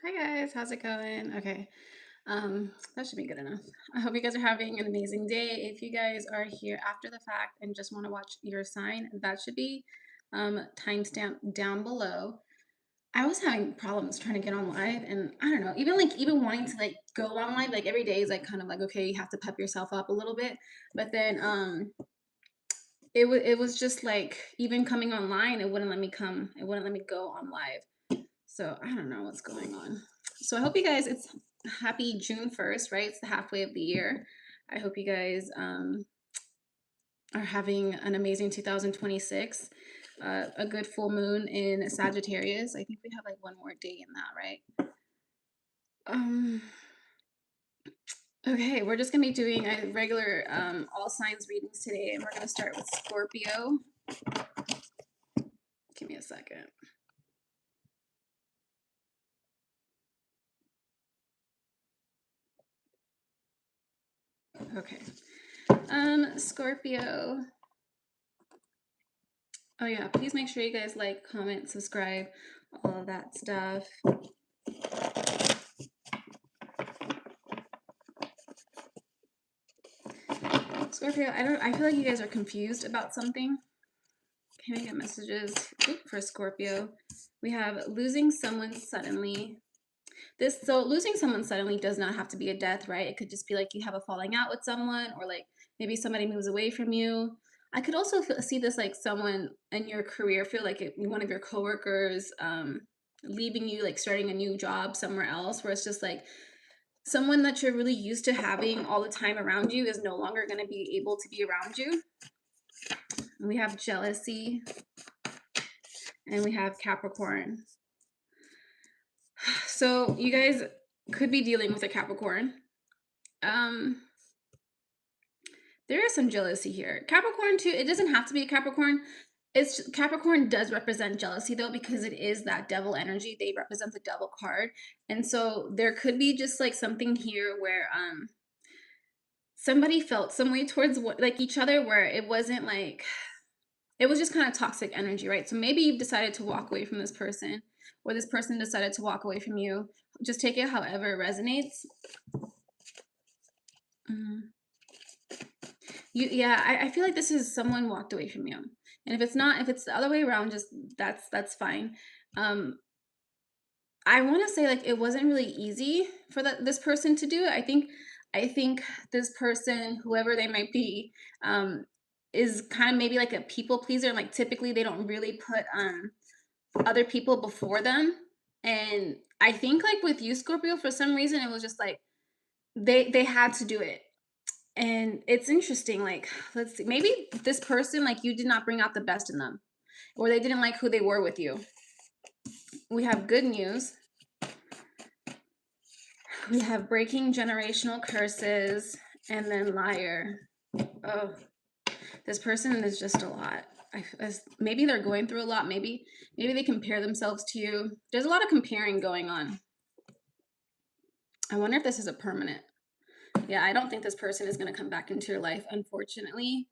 Hi guys, how's it going? Okay, that should be good enough. I hope you guys are having an amazing day. If you guys are here after the fact and just want to watch your sign, that should be timestamp down below. I was having problems trying to get on live, and I don't know, even wanting to like go on live, like every day is like kind of like okay, you have to pep yourself up a little bit, but then it was just like even coming online, it wouldn't let me come, it wouldn't let me go on live. So I don't know what's going on. So I hope you guys, it's happy June 1st, right? It's the halfway of the year. I hope you guys are having an amazing 2026. A good full moon in Sagittarius. I think we have like one more day in that, right? Um, okay, we're just gonna be doing a regular all signs readings today, and we're gonna start with Scorpio. Give me a second. Okay. Scorpio. Oh yeah, please make sure you guys like, comment, subscribe, all of that stuff. Scorpio, I feel like you guys are confused about something. Can I get messages for Scorpio? We have losing someone suddenly. So losing someone suddenly does not have to be a death, right? It could just be like you have a falling out with someone, or like maybe somebody moves away from you. I could also see this like someone in your career, feel like one of your coworkers leaving you, like starting a new job somewhere else, where it's just like someone that you're really used to having all the time around you is no longer going to be able to be around you. And we have jealousy, and we have Capricorn. So you guys could be dealing with a Capricorn. There is some jealousy here. Capricorn too, it doesn't have to be a Capricorn. It's Capricorn does represent jealousy though, because it is that devil energy. They represent the devil card. And so there could be just like something here where somebody felt some way towards like each other, where it wasn't like, it was just kind of toxic energy, right? So maybe you've decided to walk away from this person, or this person decided to walk away from you. Just take it however it resonates. Yeah, I feel like this is someone walked away from you. And if it's not, if it's the other way around, just that's fine. I want to say like it wasn't really easy for this person to do. I think this person, whoever they might be, is kind of maybe like a people pleaser. Like typically they don't really put other people before them. And I think like with you, Scorpio, for some reason it was just like they had to do it. And it's interesting, like, let's see, maybe this person, like, you did not bring out the best in them, or they didn't like who they were with you. We have good news. We have breaking generational curses, and then liar. Oh, this person is just a lot. Maybe they're going through a lot. Maybe they compare themselves to you. There's a lot of comparing going on. I wonder if this is a permanent. Yeah, I don't think this person is going to come back into your life, unfortunately.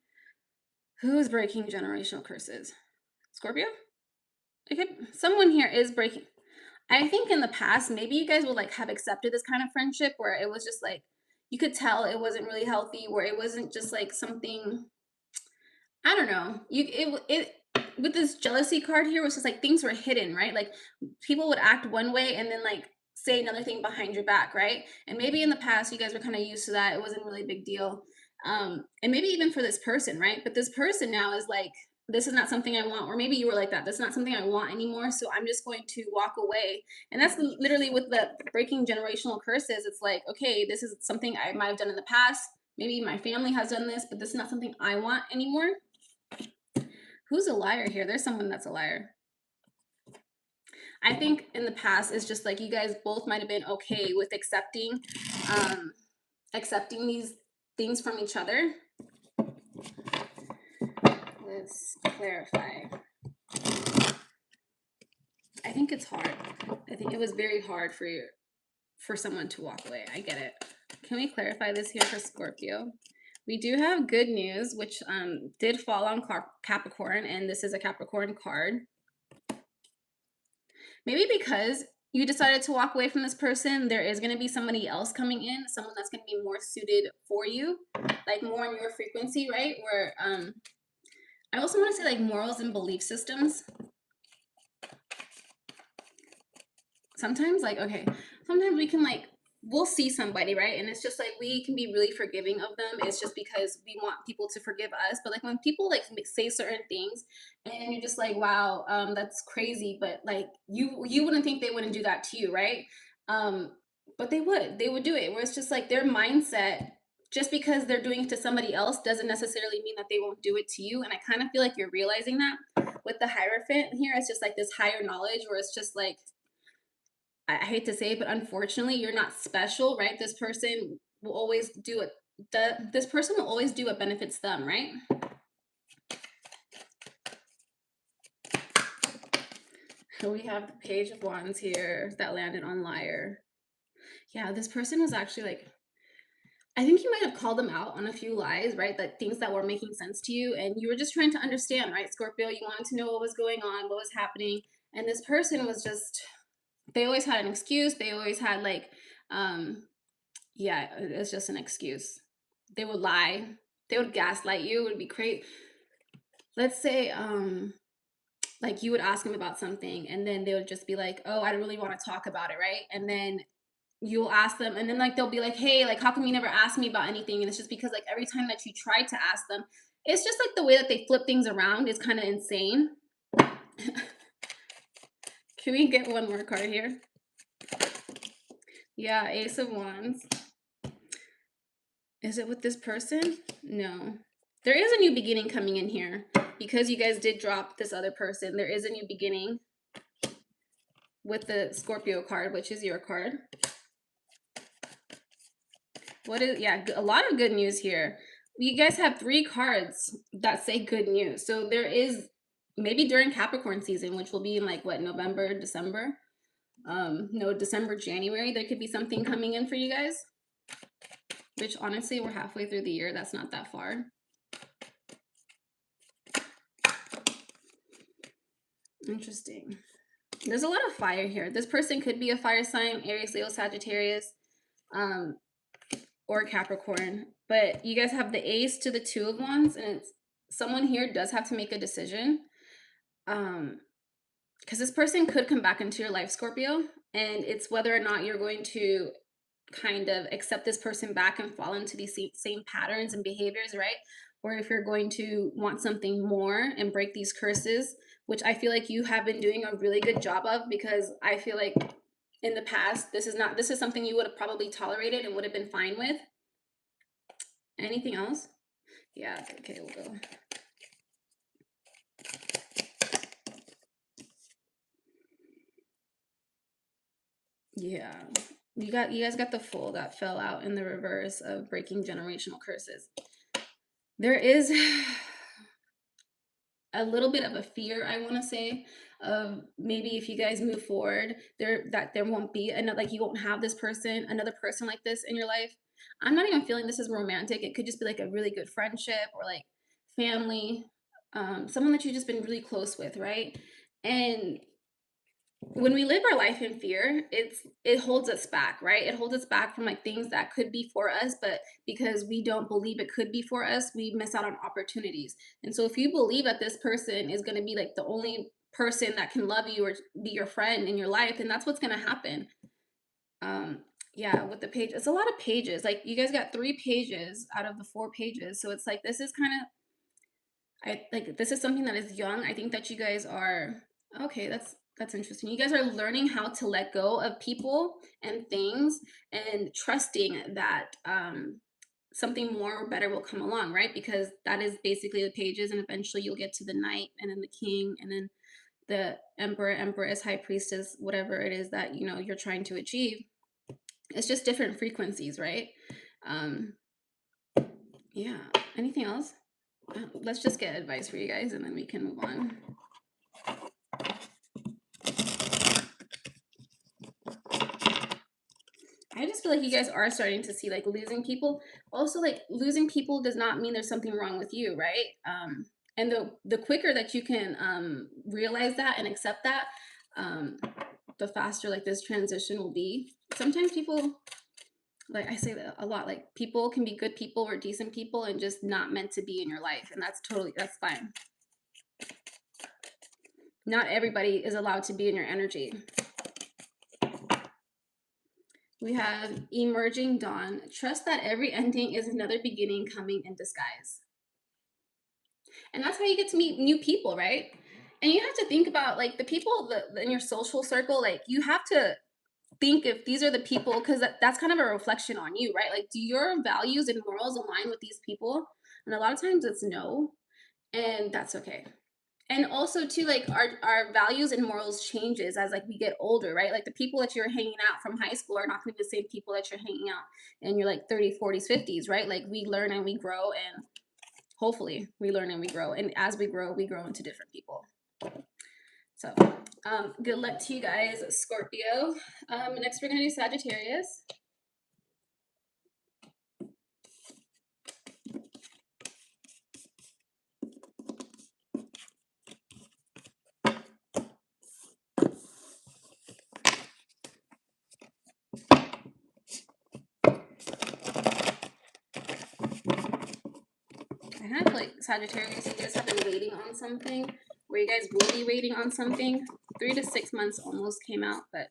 Who's breaking generational curses? Scorpio? Okay, someone here is breaking. I think in the past, maybe you guys would like have accepted this kind of friendship where it was just like you could tell it wasn't really healthy, where it wasn't just like something. I don't know. It with this jealousy card here was just like things were hidden, right? Like people would act one way and then like say another thing behind your back, right? And maybe in the past you guys were kind of used to that. It wasn't really a big deal. And maybe even for this person, right? But this person now is like, this is not something I want. Or maybe you were like that. That's not something I want anymore. So I'm just going to walk away. And that's literally with the breaking generational curses. It's like, okay, this is something I might have done in the past. Maybe my family has done this, but this is not something I want anymore. Who's a liar here? There's someone that's a liar. I think in the past it's just like you guys both might have been okay with accepting these things from each other. Let's clarify. I think it's hard. I think it was very hard for someone to walk away. I get it. Can we clarify this here for Scorpio? We do have good news, which did fall on Capricorn, and this is a Capricorn card. Maybe because you decided to walk away from this person, there is going to be somebody else coming in, someone that's going to be more suited for you, like more on your frequency, right? Where I also want to say like morals and belief systems. Sometimes like, okay, sometimes we can like, we'll see somebody, right? And it's just like, we can be really forgiving of them. It's just because we want people to forgive us. But like when people like say certain things and you're just like, wow, that's crazy. But like you wouldn't think they wouldn't do that to you, right? But they would do it, where it's just like their mindset, just because they're doing it to somebody else doesn't necessarily mean that they won't do it to you. And I kind of feel like you're realizing that with the Hierophant here. It's just like this higher knowledge where it's just like, I hate to say it, but unfortunately, you're not special, right? This person will always do it. This person will always do what benefits them, right? So we have the Page of Wands here that landed on Liar. Yeah, this person was actually like, I think you might have called them out on a few lies, right? Like things that were making sense to you, and you were just trying to understand, right? Scorpio, you wanted to know what was going on, what was happening, and this person was just, they always had an excuse. They always had like, yeah, it's just an excuse. They would lie. They would gaslight you. It would be great. Let's say, like you would ask them about something, and then they would just be like, "Oh, I don't really want to talk about it," right? And then you'll ask them, and then like they'll be like, "Hey, like how come you never asked me about anything?" And it's just because like every time that you try to ask them, it's just like the way that they flip things around is kind of insane. Can we get one more card here? Yeah, Ace of Wands. Is it with this person? No. There is a new beginning coming in here because you guys did drop this other person. There is a new beginning with the Scorpio card, which is your card. What is, yeah, a lot of good news here. You guys have 3 cards that say good news. So there is, maybe during Capricorn season, which will be in like what, November, December? No, December, January, there could be something coming in for you guys. Which honestly, we're halfway through the year. That's not that far. Interesting. There's a lot of fire here. This person could be a fire sign, Aries, Leo, Sagittarius, or Capricorn. But you guys have the Ace to the 2 of Wands, and it's, someone here does have to make a decision. Because this person could come back into your life, Scorpio, and it's whether or not you're going to kind of accept this person back and fall into these same patterns and behaviors, right? Or if you're going to want something more and break these curses, which I feel like you have been doing a really good job of, because I feel like in the past, this is something you would have probably tolerated and would have been fine with. Anything else? Yeah, okay, we'll go. Yeah. You guys got the Fool that fell out in the reverse of breaking generational curses. There is a little bit of a fear, I want to say, of maybe if you guys move forward, there won't be another, like you won't have another person like this in your life. I'm not even feeling this is romantic. It could just be like a really good friendship or like family, someone that you've just been really close with, right? And when we live our life in fear, it holds us back, right? It holds us back from like things that could be for us, but because we don't believe it could be for us, we miss out on opportunities. And so if you believe that this person is going to be like the only person that can love you or be your friend in your life, then that's what's going to happen. Yeah, with the page, it's a lot of pages. Like you guys got 3 pages out of the 4 pages, so it's like this is kind of, I like, this is something that is young. I think that you guys are, okay, that's interesting. You guys are learning how to let go of people and things and trusting that something more or better will come along, right? Because that is basically the pages, and eventually you'll get to the Knight and then the King and then the Emperor, Empress, High Priestess, whatever it is that you know you're trying to achieve. It's just different frequencies, right? Yeah. Anything else? Let's just get advice for you guys and then we can move on. I just feel like you guys are starting to see like losing people. Also, like losing people does not mean there's something wrong with you, right? And the quicker that you can realize that and accept that, the faster like this transition will be. Sometimes people, like I say that a lot, like people can be good people or decent people and just not meant to be in your life. And that's fine. Not everybody is allowed to be in your energy. We have emerging dawn. Trust that every ending is another beginning coming in disguise. And that's how you get to meet new people, right? And you have to think about like the people in your social circle, like you have to think if these are the people, because that's kind of a reflection on you, right? Like, do your values and morals align with these people? And a lot of times it's no, and that's okay. And also too, like our values and morals changes as like we get older, right? Like the people that you're hanging out from high school are not going to be the same people that you're hanging out in your like 30s, 40s, 50s, right? Like we learn and we grow, and hopefully we learn and we grow, and as we grow into different people. So good luck to you guys, Scorpio. Next we're gonna do Sagittarius. I kind of feel like Sagittarius, you guys have been waiting on something, or you guys will be waiting on something. 3 to 6 months almost came out, but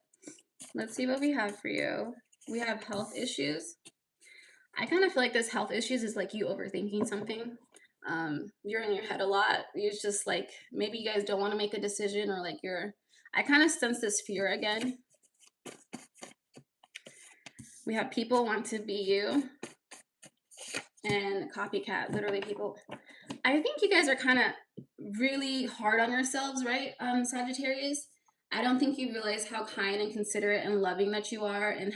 let's see what we have for you. We have health issues. I kind of feel like this health issues is like you overthinking something. You're in your head a lot. It's just like maybe you guys don't want to make a decision, or like I kind of sense this fear again. We have people want to be you, and copycat, literally people. I think you guys are kind of really hard on yourselves, right, Sagittarius? I don't think you realize how kind and considerate and loving that you are, and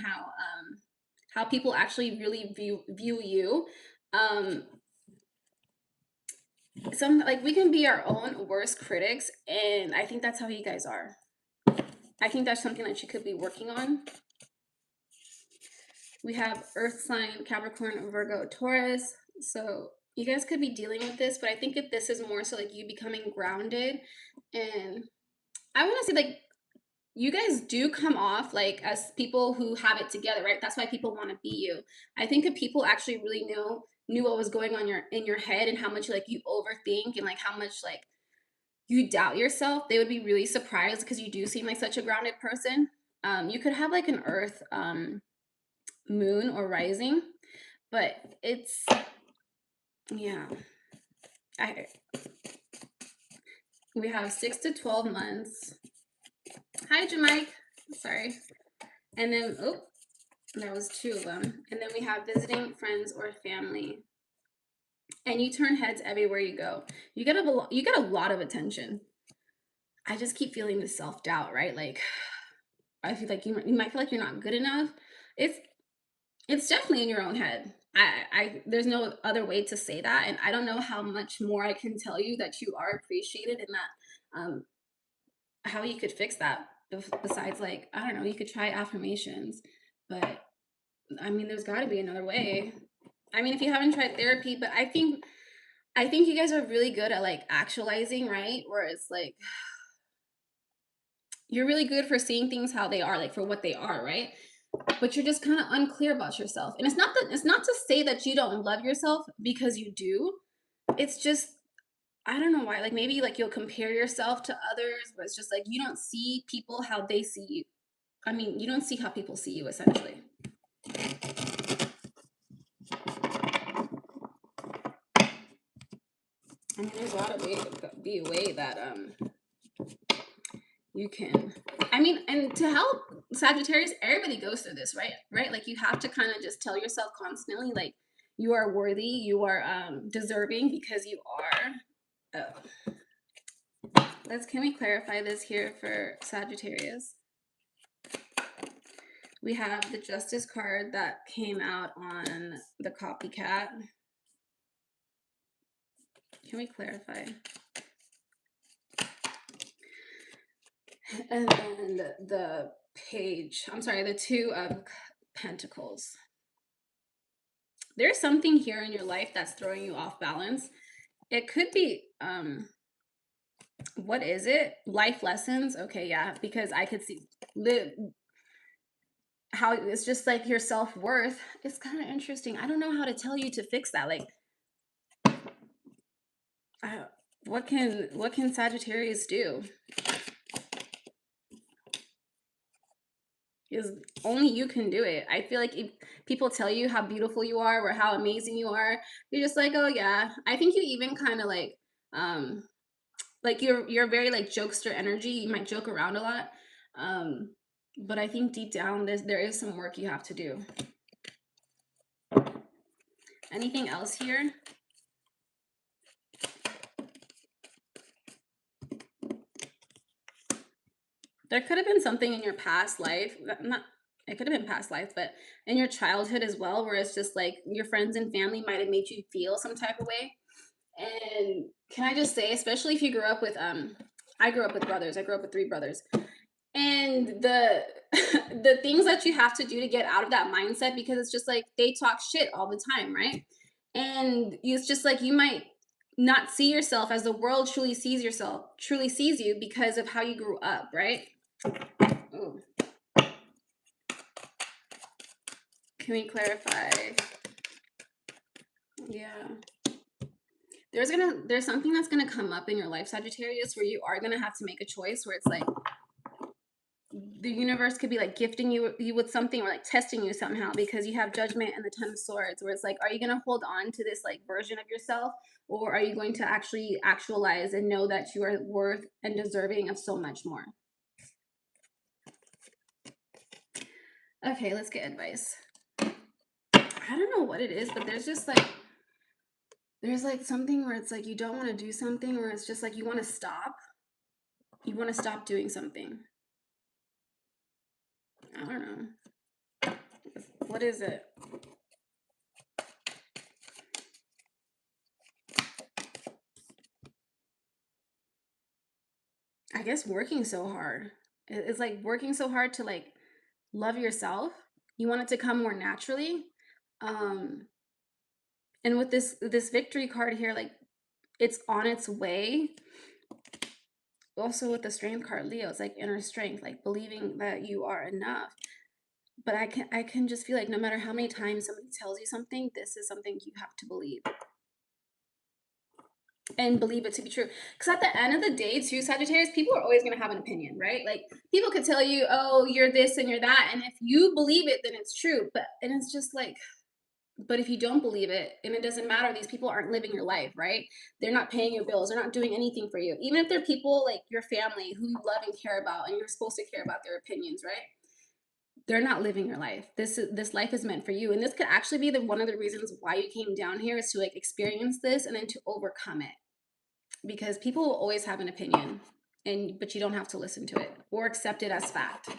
how people actually really view you. Some like we can be our own worst critics, and I think that's how you guys are. I think that's something that you could be working on. We have Earth sign, Capricorn, Virgo, Taurus. So you guys could be dealing with this, but I think if this is more so like you becoming grounded, and I want to say like you guys do come off like as people who have it together, right? That's why people want to be you. I think if people actually really knew what was going on in your head, and how much like you overthink, and like how much like you doubt yourself, they would be really surprised, because you do seem like such a grounded person. You could have like an Earth moon or rising, but it's yeah. We have 6 to 12 months. Hi, Jamike. Sorry. And then that was 2 of them. And then we have visiting friends or family. And you turn heads everywhere you go. You get a lot of attention. I just keep feeling the self-doubt, right? Like I feel like you might feel like you're not good enough. It's definitely in your own head. I there's no other way to say that, and I don't know how much more I can tell you that you are appreciated, and that how you could fix that besides like I don't know, you could try affirmations, but I mean there's got to be another way. I mean if you haven't tried therapy, but I think you guys are really good at like actualizing, right? Where it's like you're really good for seeing things how they are, like for what they are, right? But you're just kind of unclear about yourself. And it's not to say that you don't love yourself, because you do. It's just I don't know why. Like maybe like you'll compare yourself to others, but it's just like you don't see people how they see you. I mean, you don't see how people see you essentially. I mean, there's got to be a way that you can. I mean, and to help Sagittarius, everybody goes through this, right? Right? Like you have to kind of just tell yourself constantly, like you are worthy, you are deserving, because you are. Can we clarify this here for Sagittarius? We have the Justice card that came out on the copycat. Can we clarify? And then the page, I'm sorry, the 2 of Pentacles. There's something here in your life that's throwing you off balance. It could be What is it? Life lessons? Okay, yeah, because I could see how it's just like your self-worth. It's kind of interesting. I don't know how to tell you to fix that. Like, uh, what can Sagittarius do? Is only you can do it. I feel like if people tell you how beautiful you are or how amazing you are, you're just like, oh yeah. I think you even kind of like you're very like jokester energy. You might joke around a lot. Um, but I think deep down there is some work you have to do. Anything else here? There could have been something in your past life, not it could have been past life, but in your childhood as well, where it's just like your friends and family might have made you feel some type of way. And can I just say, especially if you grew up with I grew up with brothers. I grew up with 3 brothers. And the the things that you have to do to get out of that mindset, because it's just like they talk shit all the time, right? And it's just like you might not see yourself as the world truly sees you because of how you grew up, right? Ooh. Can we clarify? Yeah. There's something that's gonna come up in your life, Sagittarius, where you are gonna have to make a choice where it's like the universe could be like gifting you with something, or like testing you somehow, because you have Judgment and the 10 of Swords, where it's like, are you gonna hold on to this like version of yourself, or are you going to actually actualize and know that you are worth and deserving of so much more? Okay, let's get advice. I don't know what it is, but there's like something where it's like you don't want to do something, where it's just like you want to stop. You want to stop doing something. I don't know. What is it? I guess working so hard. It's like working so hard to like love yourself. You want it to come more naturally. Um and with this victory card here, like it's on its way. Also with the strength card, Leo, it's like inner strength, like believing that you are enough. But I can just feel like no matter how many times somebody tells you something, this is something you have to believe. And believe it to be true. Because at the end of the day, too, Sagittarius, people are always going to have an opinion, right? Like people could tell you, oh, you're this and you're that. And if you believe it, then it's true. And it's just like, but if you don't believe it, and it doesn't matter, these people aren't living your life, right? They're not paying your bills. They're not doing anything for you. Even if they're people like your family who you love and care about, and you're supposed to care about their opinions, right? They're not living your life. This life is meant for you. And this could actually be one of the reasons why you came down here, is to like experience this and then to overcome it, because people will always have an opinion, but you don't have to listen to it or accept it as fact.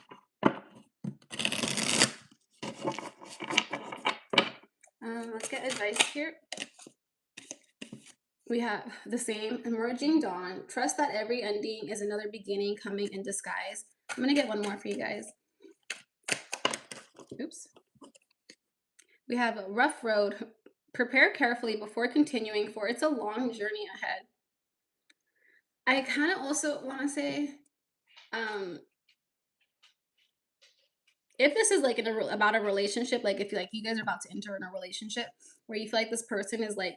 Let's get advice here. We have the same emerging dawn. Trust that every ending is another beginning coming in disguise. I'm gonna get one more for you guys. Oops. We have a rough road. Prepare carefully before continuing, for it's a long journey ahead. I kind of also want to say, if this is like about a relationship, like if you guys are about to enter in a relationship where you feel like this person is like,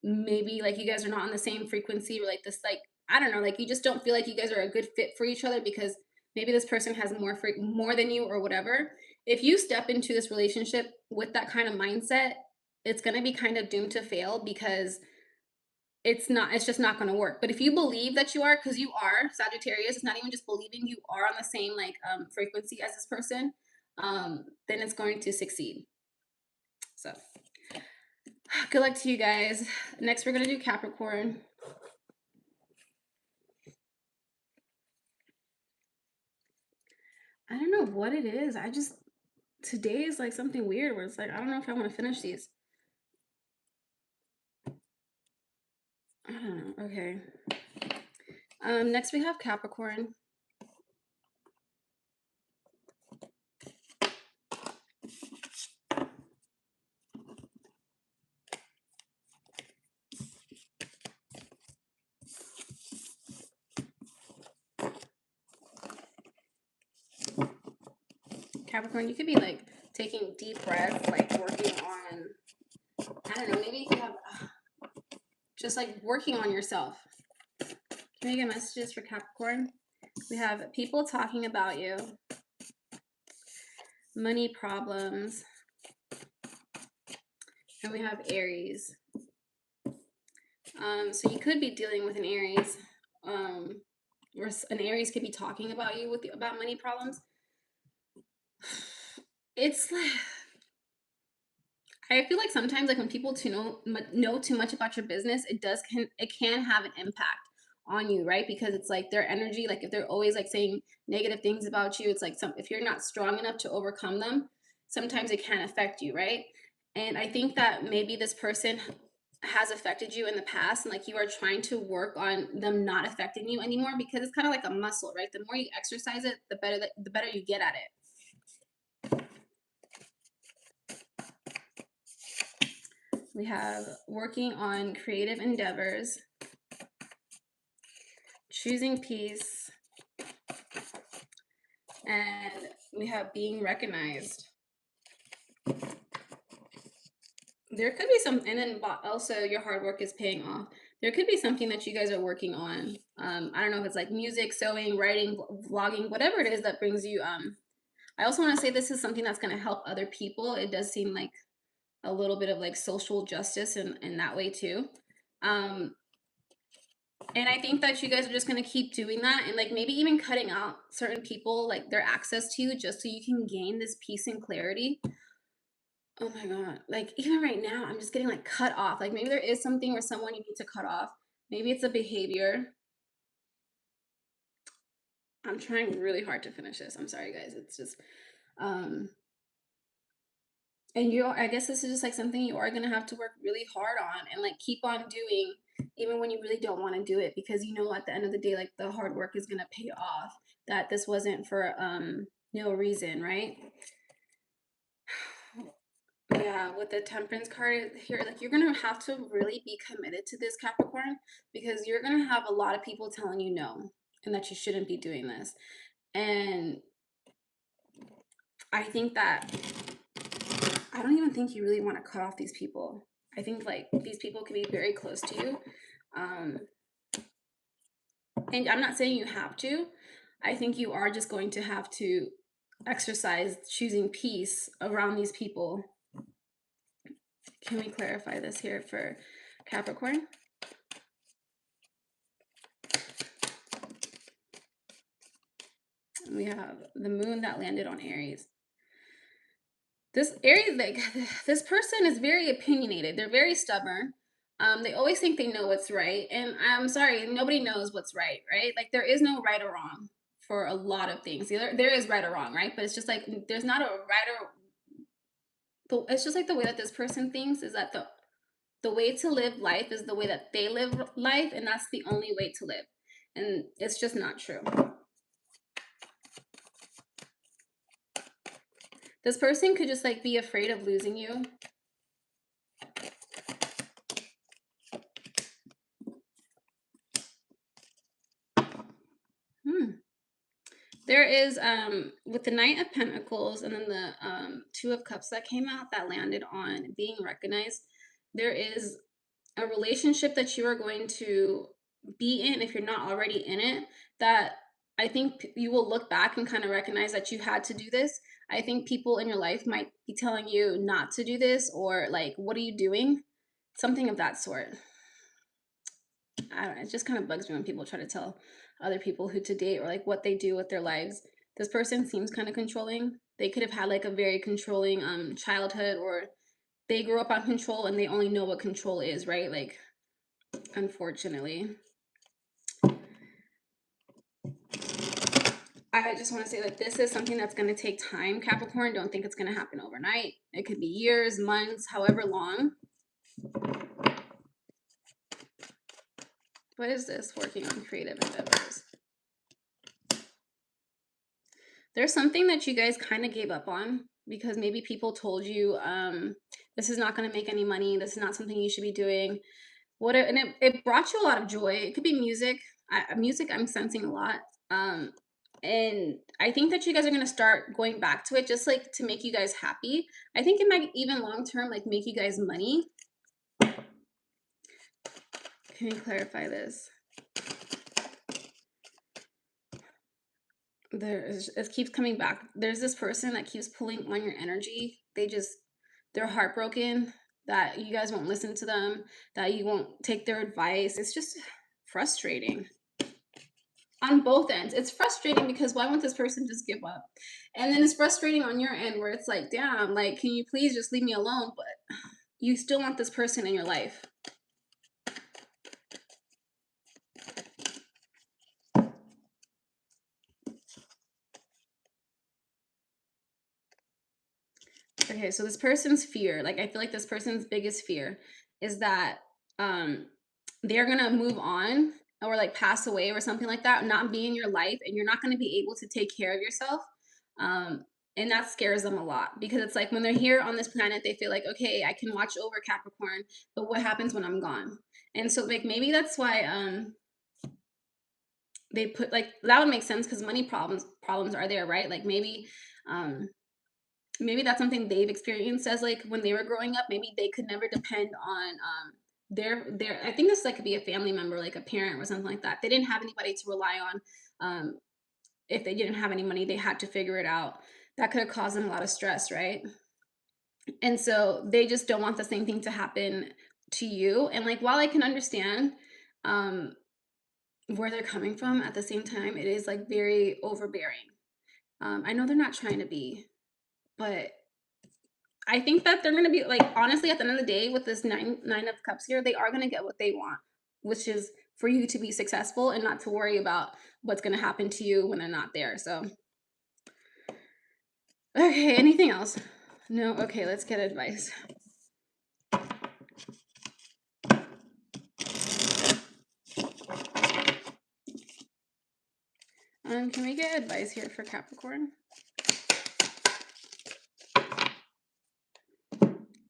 maybe like you guys are not on the same frequency, or like this, like, I don't know, like you just don't feel like you guys are a good fit for each other, because maybe this person has more than you or whatever. If you step into this relationship with that kind of mindset, it's going to be kind of doomed to fail, because it's just not going to work. But if you believe that you are, because you are Sagittarius, it's not even just believing, you are on the same like frequency as this person, then it's going to succeed. So good luck to you guys. Next, we're going to do Capricorn. I don't know what it is. Today is like something weird where it's like, I don't know if I want to finish these. I don't know. Okay. Next we have Capricorn. Capricorn, you could be like taking deep breaths, like working on, I don't know, maybe you could have just like working on yourself. Can we get messages for Capricorn? We have people talking about you, money problems, and we have Aries. So you could be dealing with an Aries, or an Aries could be talking about you about money problems. It's like, I feel like sometimes like when people know too much about your business, it can have an impact on you, right? Because it's like their energy, like if they're always like saying negative things about you, it's like if you're not strong enough to overcome them, sometimes it can affect you, right? And I think that maybe this person has affected you in the past, and like you are trying to work on them not affecting you anymore, because it's kind of like a muscle, right? The more you exercise it, the better you get at it. We have working on creative endeavors, choosing peace, and we have being recognized. There could be some, and then also your hard work is paying off. There could be something that you guys are working on. I don't know if it's like music, sewing, writing, vlogging, whatever it is that brings you. I also want to say this is something that's going to help other people. It does seem like a little bit of like social justice in that way too. And I think that you guys are just going to keep doing that, and like maybe even cutting out certain people, like their access to you, just so you can gain this peace and clarity. Oh my God. Like even right now, I'm just getting like cut off. Like maybe there is something where someone you need to cut off. Maybe it's a behavior. I'm trying really hard to finish this. I'm sorry, guys. It's just, um, and I guess this is just like something you are going to have to work really hard on and like keep on doing, even when you really don't want to do it, because you know, at the end of the day, like the hard work is going to pay off, that this wasn't for, no reason, right? Yeah, with the Temperance card here, like you're gonna have to really be committed to this, Capricorn, because you're gonna have a lot of people telling you no and that you shouldn't be doing this. And I think that I don't even think you really want to cut off these people. I think like these people can be very close to you. Um, and I'm not saying you have to. I think you are just going to have to exercise choosing peace around these people. Can we clarify this here for Capricorn? We have the moon that landed on Aries. This Aries, like this person is very opinionated. They're very stubborn. They always think they know what's right. And I'm sorry, nobody knows what's right, right? Like there is no right or wrong for a lot of things. There is right or wrong, right? But it's just like there's not a right or it's just like the way that this person thinks is that the way to live life is the way that they live life, and that's the only way to live. And it's just not true. This person could just like be afraid of losing you. There is with the Knight of Pentacles and then the Two of Cups that came out that landed on being recognized. There is a relationship that you are going to be in, if you're not already in it, that I think you will look back and kind of recognize that you had to do this. I think people in your life might be telling you not to do this, or like, what are you doing? Something of that sort. I don't know, it just kind of bugs me when people try to tell other people who to date or like what they do with their lives. This person seems kind of controlling. They could have had like a very controlling childhood, or they grew up on control and they only know what control is, right? Like, unfortunately. I just want to say that this is something that's going to take time, Capricorn. Don't think it's going to happen overnight. It could be years, months, however long. What is this? Working on creative endeavors. There's something that you guys kind of gave up on because maybe people told you this is not going to make any money. This is not something you should be doing. And it brought you a lot of joy. It could be music. Music I'm sensing a lot. And I think that you guys are going to start going back to it just like to make you guys happy. I think it might even long term like make you guys money. Can you clarify this? It keeps coming back. There's this person that keeps pulling on your energy. They're heartbroken that you guys won't listen to them, that you won't take their advice. It's just frustrating on both ends. It's frustrating because why won't this person just give up? And then it's frustrating on your end where it's like, damn, like, can you please just leave me alone? But you still want this person in your life. Okay, so this person's fear, like I feel like this person's biggest fear is that they're gonna move on or like pass away or something like that, not be in your life, and you're not gonna be able to take care of yourself. Um, and that scares them a lot because it's like when they're here on this planet, they feel like, okay, I can watch over Capricorn, but what happens when I'm gone? And so like maybe that's why they put like that would make sense because money problems are there, right? Like um maybe that's something they've experienced as like when they were growing up. Maybe they could never depend on their I think this like could be a family member, like a parent or something like that. They didn't have anybody to rely on. If they didn't have any money, they had to figure it out. That could have caused them a lot of stress, right? And so they just don't want the same thing to happen to you. And like while I can understand um where they're coming from, at the same time it is like very overbearing. I know they're not trying to be, but I think that they're gonna be like honestly at the end of the day with this nine of cups here, they are gonna get what they want, which is for you to be successful and not to worry about what's gonna happen to you when they're not there. So okay, anything else? No, okay, let's get advice. Can we get advice here for Capricorn?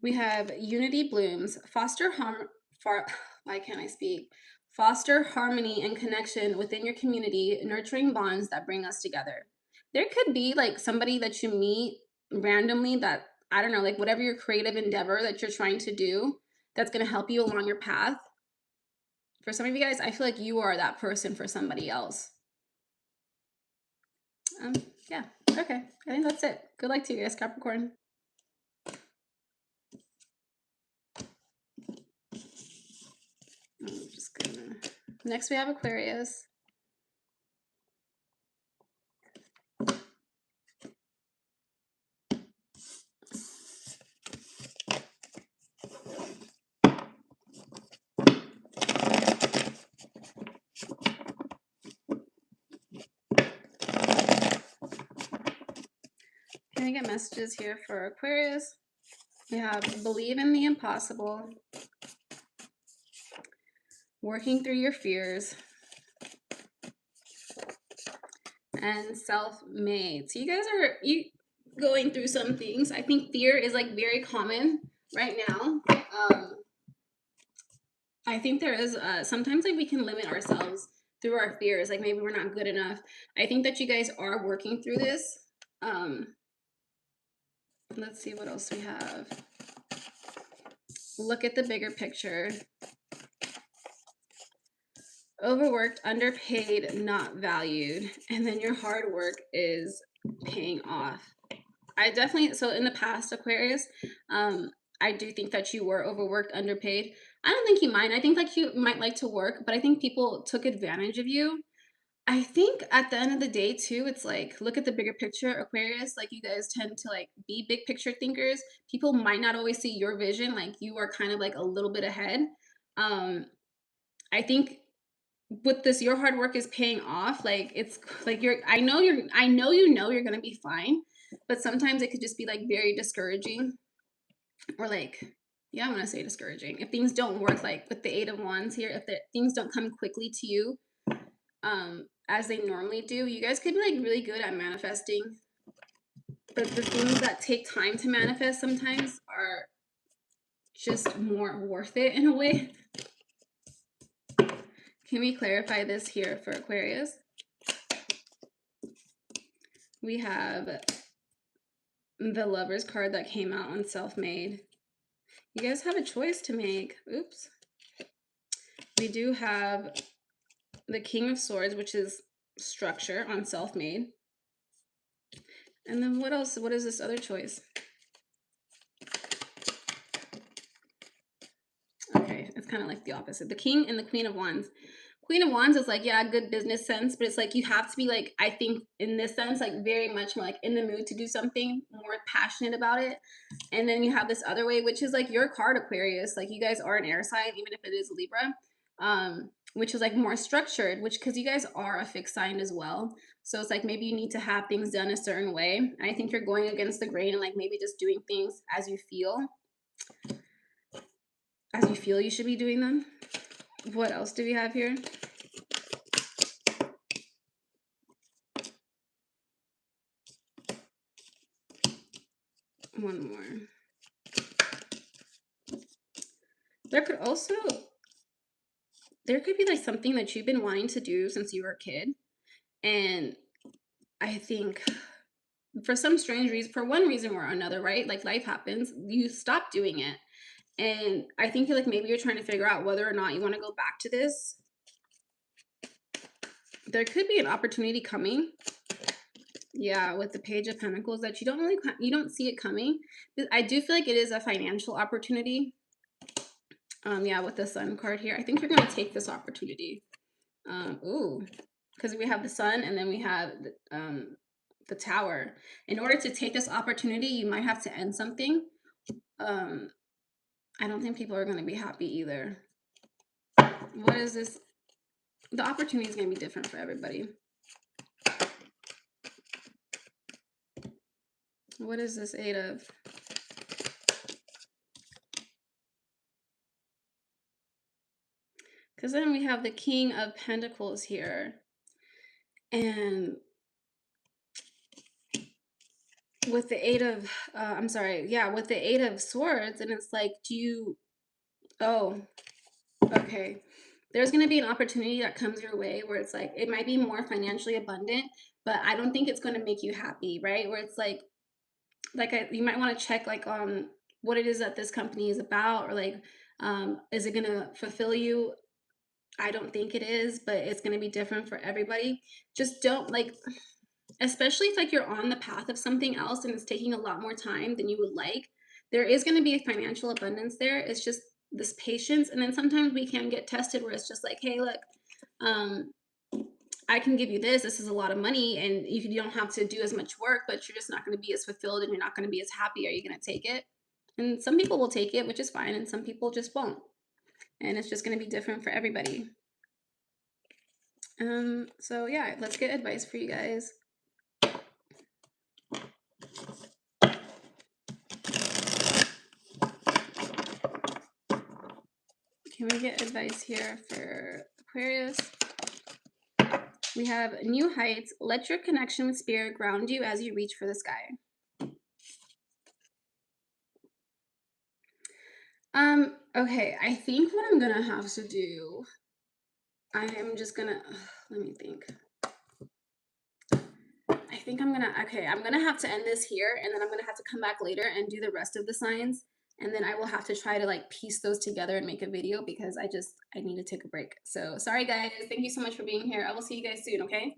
We have unity blooms, why can't I speak? Foster harmony and connection within your community, nurturing bonds that bring us together. There could be like somebody that you meet randomly that, I don't know, like whatever your creative endeavor that you're trying to do, that's going to help you along your path. For some of you guys, I feel like you are that person for somebody else. Yeah, okay. I think that's it. Good luck to you guys, Capricorn. I'm just gonna... Next we have Aquarius. Can we get messages here for Aquarius? We have believe in the impossible, working through your fears, and self-made. So you guys are going through some things. I think fear is like very common right now. I think there is sometimes like we can limit ourselves through our fears. Like maybe we're not good enough. I think that you guys are working through this. Let's see what else we have. Look at the bigger picture. Overworked, underpaid, not valued, and then your hard work is paying off. I definitely, so in the past, Aquarius, I do think that you were overworked, underpaid. I don't think you mind. I think like you might like to work, but I think people took advantage of you. I think at the end of the day too, it's like look at the bigger picture, Aquarius. Like you guys tend to like be big picture thinkers. People might not always see your vision. Like you are kind of like a little bit ahead. I think with this your hard work is paying off. Like it's like I know you're gonna be fine, but sometimes it could just be like very discouraging, or like, yeah, I'm gonna say discouraging if things don't work, like with the 8 of Wands here, if the things don't come quickly to you as they normally do. You guys could be like really good at manifesting, but the things that take time to manifest sometimes are just more worth it in a way. Can we clarify this here for Aquarius? We have the Lovers card that came out on Self-Made. You guys have a choice to make. Oops. We do have the King of Swords, which is structure on Self-Made. And then what else? What is this other choice? Okay, it's kind of like the opposite. The King and the Queen of Wands. Queen of Wands is like, yeah, good business sense, but it's like you have to be like, I think in this sense, like very much more like in the mood to do something, more passionate about it. And then you have this other way, which is like your card, Aquarius. Like you guys are an air sign, even if it is Libra, which is like more structured, which because you guys are a fixed sign as well. So it's like maybe you need to have things done a certain way. And I think you're going against the grain and like maybe just doing things as you feel you should be doing them. What else do we have here? One more. There could be like something that you've been wanting to do since you were a kid. And I think for some strange reason, for one reason or another, right? Like life happens, you stop doing it. And I think like maybe you're trying to figure out whether or not you want to go back to this. There could be an opportunity coming. Yeah, with the Page of Pentacles that you don't see it coming. I do feel like it is a financial opportunity. Yeah, with the Sun card here, I think you're going to take this opportunity. Ooh, because we have the Sun and then we have the Tower. In order to take this opportunity, you might have to end something. I don't think people are going to be happy either. What is this? The opportunity is going to be different for everybody. What is this Eight of? Because then we have the King of Pentacles here. And with the Eight of, with the Eight of Swords, and it's like, okay. There's going to be an opportunity that comes your way where it's like, it might be more financially abundant, but I don't think it's going to make you happy, right? Where it's like you might want to check like on what it is that this company is about, or like, is it going to fulfill you? I don't think it is, but it's going to be different for everybody. Just don't like, especially if like you're on the path of something else and it's taking a lot more time than you would like, there is going to be a financial abundance there. It's just this patience. And then sometimes we can get tested where it's just like, hey, look, I can give you this. This is a lot of money and you don't have to do as much work, but you're just not going to be as fulfilled and you're not going to be as happy. Are you going to take it? And some people will take it, which is fine. And some people just won't. And it's just going to be different for everybody. So yeah, let's get advice for you guys. Can we get advice here for Aquarius? We have New Heights. Let your connection with spirit ground you as you reach for the sky. Okay, I think what I'm gonna have to do, I am just gonna, let me think. I think I'm gonna have to end this here, and then I'm gonna have to come back later and do the rest of the signs. And then I will have to try to like piece those together and make a video because I need to take a break. So sorry guys, thank you so much for being here. I will see you guys soon, okay?